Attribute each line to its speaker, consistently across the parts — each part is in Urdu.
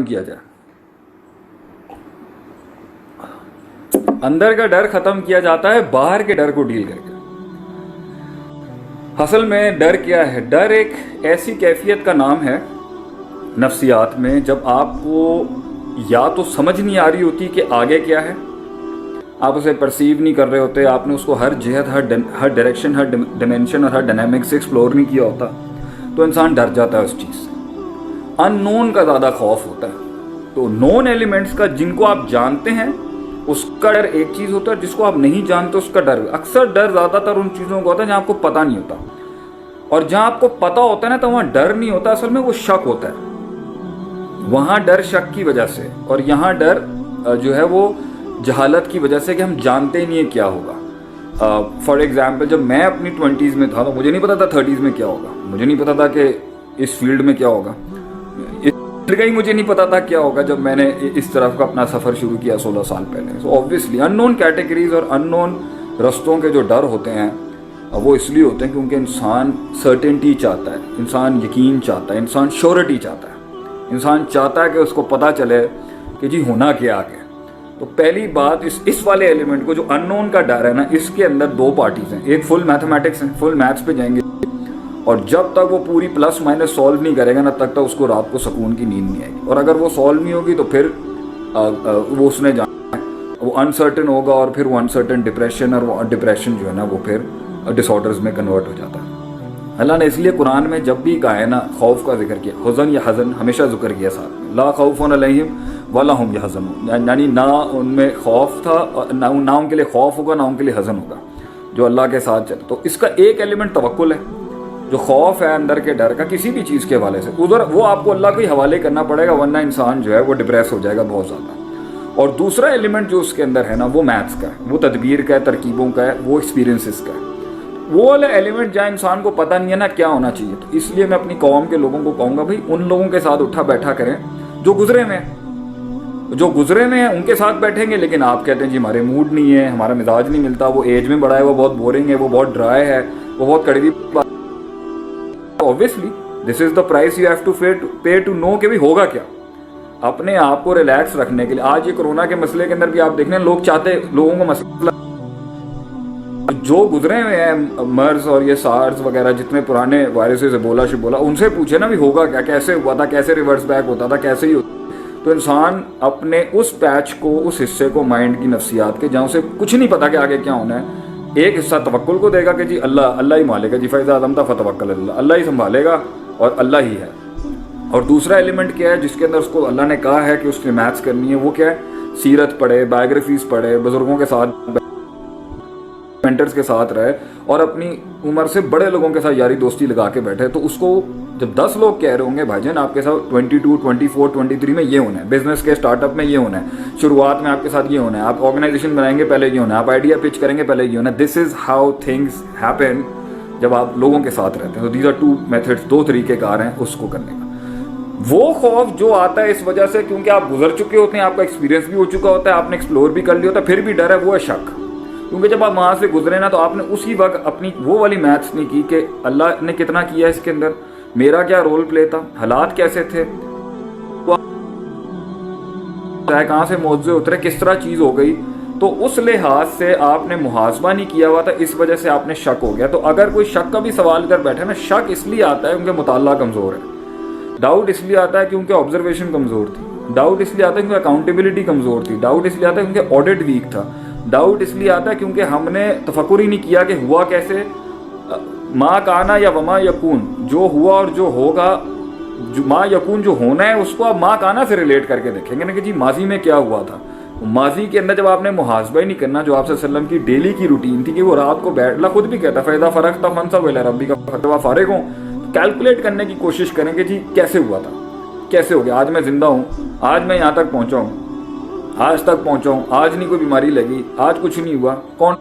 Speaker 1: کیا جائے. اندر کا ڈر ختم کیا جاتا ہے باہر کے ڈر کو ڈیل کر کے. اصل میں ڈر کیا ہے؟ ڈر ایک ایسی کیفیت کا نام ہے نفسیات میں جب آپ کو یا تو سمجھ نہیں آ رہی ہوتی کہ آگے کیا ہے، آپ اسے پرسیو نہیں کر رہے ہوتے، آپ نے اس کو ہر جہت، ہر ڈائریکشن، ہر ڈیمینشن اور ہر ڈائنامک سے ایکسپلور نہیں کیا ہوتا، تو انسان ڈر جاتا ہے اس چیز سے. ان نون کا زیادہ خوف ہوتا ہے. تو نون ایلیمنٹس کا جن کو آپ جانتے ہیں اس کا ڈر ایک چیز ہوتا ہے، جس کو آپ نہیں جانتے اس کا ڈر. اکثر ڈر زیادہ تر ان چیزوں کا ہوتا ہے جہاں آپ کو پتہ نہیں ہوتا، اور جہاں آپ کو پتہ ہوتا ہے نا تو وہاں ڈر نہیں ہوتا، اصل میں وہ شک ہوتا ہے. وہاں ڈر شک کی وجہ سے، اور یہاں ڈر جو ہے وہ جہالت کی وجہ سے کہ ہم جانتے ہی نہیں ہیں کیا ہوگا. فار ایگزامپل جب میں اپنی 20s میں تھا تو مجھے نہیں پتا تھا 30s میں کیا ہوگا، مجھے نہیں پتا تھا کہ اس فیلڈ میں کیا ہوگا، اس فیلڈ کا ہی مجھے نہیں پتا تھا کیا ہوگا جب میں نے اس طرف کا اپنا سفر شروع کیا 16 سال پہلے. سو آبویسلی ان نون کیٹیگریز اور ان نون رستوں کے جو ڈر ہوتے ہیں وہ اس لیے ہوتے ہیں کیونکہ انسان سرٹنٹی چاہتا ہے، انسان یقین چاہتا ہے، انسان شیورٹی چاہتا ہے، انسان چاہتا ہے کہ اس کو پتہ چلے کہ جی ہونا کیا آگے. تو پہلی بات اس والے ایلیمنٹ کو جو ان نون کا ڈر ہے نا، اس کے اندر دو پارٹیز ہیں. ایک فل میتھمیٹکس ہیں، فل میتھس پہ جائیں گے، اور جب تک وہ پوری پلس مائنس سولو نہیں کرے گا نا تب تک اس کو رات کو سکون کی نیند نہیں آئے گی. اور اگر وہ سولو نہیں ہوگی تو پھر وہ اس نے جانا ہے، وہ انسرٹن ہوگا، اور پھر وہ انسرٹن ڈپریشن، اور وہ ڈپریشن جو ہے نا وہ پھر ڈس آرڈرز میں کنورٹ ہو جاتا ہے. اللہ نے اس لیے قرآن میں جب بھی کہا ہے نا خوف کا ذکر کیا، حزن یا حزن ہمیشہ ذکر کیا ساتھ میں. لا خوف علیہم ولا هم يحزنون، یعنی نہ ان میں خوف تھا، نہ ان کے لیے خوف ہوگا، نہ ان کے لیے حزن ہوگا جو اللہ کے ساتھ چلے. تو اس کا ایک ایلیمنٹ توکل ہے، جو خوف ہے اندر کے ڈر کا کسی بھی چیز کے حوالے سے، ادھر وہ آپ کو اللہ کو ہی حوالے کرنا پڑے گا، ورنہ انسان جو ہے وہ ڈپریس ہو جائے گا بہت زیادہ. اور دوسرا ایلیمنٹ جو اس کے اندر ہے نا وہ میتھس کا ہے، وہ تدبیر کا ہے، ترکیبوں کا ہے، وہ ایکسپیرینسز کا ہے. وہ والا ایلیمنٹ جہاں انسان کو پتہ نہیں ہے نا کیا ہونا چاہیے. تو اس لیے میں اپنی قوم کے لوگوں کو کہوں گا بھائی ان لوگوں کے ساتھ اٹھا بیٹھا کریں جو گزرے میں ہیں ان کے ساتھ بیٹھیں گے. لیکن آپ کہتے ہیں جی ہمارے موڈ نہیں ہے، ہمارا مزاج نہیں ملتا، وہ ایج میں بڑا ہے، وہ بہت بورنگ ہے، وہ بہت ڈرائی ہے، وہ بہت کڑوی. obviously this is the price you have to pay to know کہ بھی ہوگا کیا. اپنے آپ کو ریلیکس رکھنے کے لیے آج یہ کرونا کے مسئلے کے اندر بھی آپ دیکھ رہے ہیں لوگ چاہتے لوگوں کو مسئلہ جو گزرے ہوئے ہیں مرض اور یہ سارس وغیرہ جتنے پرانے وائرسز ایبولا شبولا ان سے پوچھے نا بھی ہوگا کیا، کیسے ہوا تھا، کیسے ریورس بیک ہوتا تھا، کیسے ہی ہوتا. تو انسان اپنے اس پیچ کو، اس حصے کو مائنڈ کی نفسیات کے جہاں اسے کچھ نہیں پتا کہ آگے کیا ہونا ہے، ایک حصہ توکل کو دے گا کہ جی اللہ ہی مالے گا، جی فَإِذَا عَزَمْتَ فَتَوَكَّلْ عَلَى اللَّهِ، اللہ ہی سنبھالے گا اور اللہ ہی ہے. اور دوسرا ایلیمنٹ کیا ہے جس کے اندر اس کو اللہ نے کہا ہے کہ اس نے میتھس کرنی ہے، وہ کیا ہے؟ سیرت پڑھے، بایوگرافیز پڑھے، بزرگوں کے ساتھ، مینٹرز کے ساتھ رہے، اور اپنی عمر سے بڑے لوگوں کے ساتھ یاری دوستی لگا کے بیٹھے. تو اس کو جب 10 لوگ کہہ رہے ہوں گے بھائی جان آپ کے ساتھ 22، 24، 23 میں یہ ہونا ہے، بزنس کے اسٹارٹ اپ میں یہ ہونا ہے، شروعات میں آپ کے ساتھ یہ ہونا ہے، آپ آرگنائزیشن بنائیں گے پہلے یہ ہونا ہے، آپ آئیڈیا پچ کریں گے پہلے یہ ہونا ہے. دس از ہاؤ تھنگس ہیپن جب آپ لوگوں کے ساتھ رہتے ہیں. تو دیز آر 2 میتھڈس، 2 طریقے کار ہیں اس کو کرنے کا. وہ خوف جو آتا ہے اس وجہ سے کیونکہ آپ گزر چکے ہوتے ہیں، آپ کا ایکسپیرینس بھی ہو چکا ہوتا ہے، آپ نے ایکسپلور بھی کر لیا ہوتا ہے، پھر بھی ڈر ہے، وہ ہے شک. کیونکہ جب آپ وہاں سے گزرے نا تو آپ نے اسی وقت اپنی وہ والی میتھس نہیں کی کہ اللہ نے کتنا کیا اس کے اندر، میرا کیا رول پلے تھا، حالات کیسے تھے، کہاں سے معجزے اترے، کس طرح چیز ہو گئی. تو اس لحاظ سے آپ نے محاسبہ نہیں کیا ہوا تھا، اس وجہ سے آپ نے شک ہو گیا. تو اگر کوئی شک کا بھی سوال کر بیٹھے نا، شک اس لیے آتا ہے کیونکہ مطالعہ کمزور ہے، ڈاؤٹ اس لیے آتا ہے کیونکہ آبزرویشن کمزور تھی، ڈاؤٹ اس لیے آتا ہے کیونکہ اکاؤنٹیبلٹی کمزور تھی، ڈاؤٹ اس لیے آتا ہے کیونکہ آڈٹ ویک تھا، ڈاؤٹ اس لیے آتا ہے کیونکہ ہم نے تفکر ہی نہیں کیا کہ ہوا کیسے. ما کانا یا وما یکون، جو ہوا اور جو ہوگا، جو ما یکون جو ہونا ہے اس کو آپ ما کانا سے ریلیٹ کر کے دیکھیں گے نا کہ جی ماضی میں کیا ہوا تھا. ماضی کے اندر جب آپ نے محاسبہ ہی نہیں کرنا، جو آپ صلی اللہ علیہ وسلم کی ڈیلی کی روٹین تھی کہ وہ رات کو بیٹھ، اللہ خود بھی کہتا فَإِذَا فَرَغْتَ فَانْصَبْ إِلَىٰ رَبِّكَ فَارْغَب، فارغ ہوں کیلکولیٹ کرنے کی کوشش کریں کہ جی کیسے ہوا تھا، کیسے ہو گیا، آج میں زندہ ہوں، آج میں یہاں تک پہنچا ہوں، آج تک پہنچا ہوں، آج نہیں کوئی بیماری لگی، آج کچھ نہیں ہوا، کون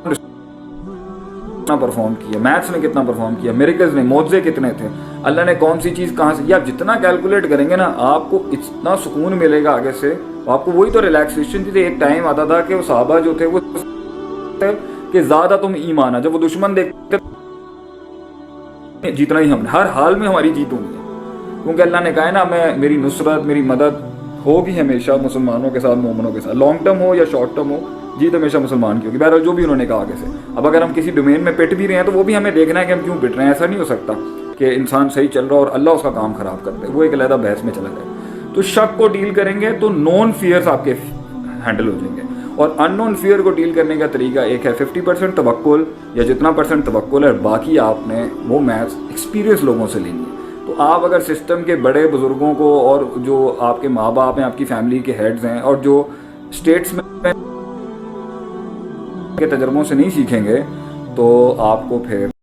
Speaker 1: کتنا پرفارم کیا، میتھس نے کتنا پرفارم کیا، میریکلز نے، معجزے کتنے تھے، اللہ نے کون سی چیز کہاں سے. یہ آپ جتنا کیلکولیٹ کریں گے نا آپ کو اتنا سکون ملے گا آگے سے. آپ کو وہی تو ریلیکسیشن تھی. ایک ٹائم آتا تھا کہ وہ صحابہ جو تھے وہ کہ زیادہ تم ایمان ہے، جب وہ دشمن دیکھتے جیتنا ہی ہم نے، ہر حال میں ہماری جیت ہونی ہے، کیونکہ اللہ نے کہا ہے نا میں میری نصرت، میری مدد ہوگی ہمیشہ مسلمانوں کے ساتھ، مومنوں کے ساتھ، لانگ ٹرم ہو یا شارٹ ٹرم ہو، جیت ہمیشہ مسلمان کی ہوگی. بہرحال جو بھی انہوں نے کہا آگے سے. اب اگر ہم کسی ڈومین میں پٹ بھی رہے ہیں تو وہ بھی ہمیں دیکھنا ہے کہ ہم کیوں پٹ رہے ہیں. ایسا نہیں ہو سکتا کہ انسان صحیح چل رہا اور اللہ اس کا کام خراب کر دے، وہ ایک علیحدہ بحث میں چلا جائے. تو شک کو ڈیل کریں گے تو نون فیئرس آپ کے ہینڈل ہو جائیں گے. اور ان نون فیئر کو ڈیل کرنے کا طریقہ ایک ہے 50% توکل، یا جتنا % توکل ہے، باقی آپ نے وہ میتھس ایکسپیرینس لوگوں سے لینی ہے. تو آپ اگر سسٹم کے بڑے بزرگوں کو اور جو آپ کے ماں باپ ہیں، آپ کی فیملی کے ہیڈز ہیں، اور جو اسٹیٹس میں کے تجربوں سے نہیں سیکھیں گے تو آپ کو پھر